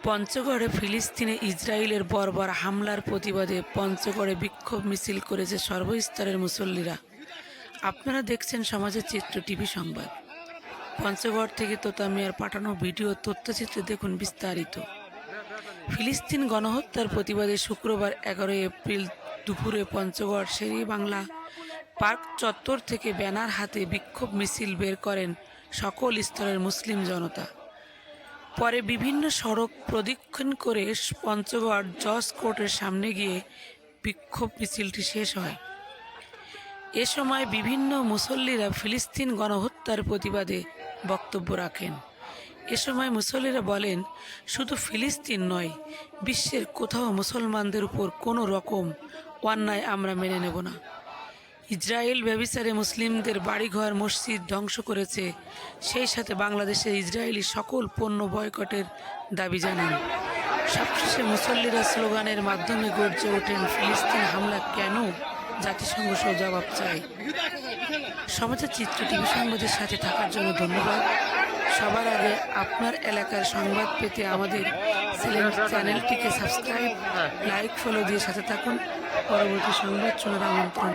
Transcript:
পঞ্চগড়ে ফিলিস্তিনে ইসরায়েলের বর্বর হামলার প্রতিবাদে পঞ্চগড়ে বিক্ষোভ মিছিল করেছে সর্বস্তরের মুসল্লিরা। আপনারা দেখছেন সমাজের চিত্র টিভি সংবাদ। পঞ্চগড় থেকে তোতা মিয়ার পাঠানো ভিডিও তথ্যচিত্রে দেখুন বিস্তারিত। ফিলিস্তিন গণহত্যার প্রতিবাদে শুক্রবার 11 এপ্রিল দুপুরে পঞ্চগড় শেরে বাংলা পার্ক চত্বর থেকে ব্যানার হাতে বিক্ষোভ মিছিল বের করেন সকল স্তরের মুসলিম জনতা। পরে বিভিন্ন সড়ক প্রদক্ষিণ করে পঞ্চগড় জজ কোর্টের সামনে গিয়ে বিক্ষোভ মিছিলটি শেষ হয়। এ সময় বিভিন্ন মুসল্লিরা ফিলিস্তিন গণহত্যার প্রতিবাদে বক্তব্য রাখেন। এ সময় মুসল্লিরা বলেন, শুধু ফিলিস্তিন নয়, বিশ্বের কোথাও মুসলমানদের উপর কোনো রকম অন্যায় আমরা মেনে নেব না। ইসরায়েল ব্যভিচারে মুসলিমদের বাড়িঘর মসজিদ ধ্বংস করেছে, সেই সাথে বাংলাদেশে ইসরায়েলি সকল পণ্য বয়কটের দাবি জানান। সবশেষে মুসল্লিরা স্লোগানের মাধ্যমে গর্জে ওঠেন, ফিলিস্তিন হামলা কেন, জাতিসংঘ সহ জবাব চায়। সমাজের চিত্র টিভি সংবাদের সাথে থাকার জন্য ধন্যবাদ। সবার আগে আপনার এলাকার সংবাদ পেতে আমাদের চ্যানেলটিকে সাবস্ক্রাইব, লাইক, ফলো দিয়ে সাথে থাকুন। পরবর্তী সংবাদ শোনার আমন্ত্রণ।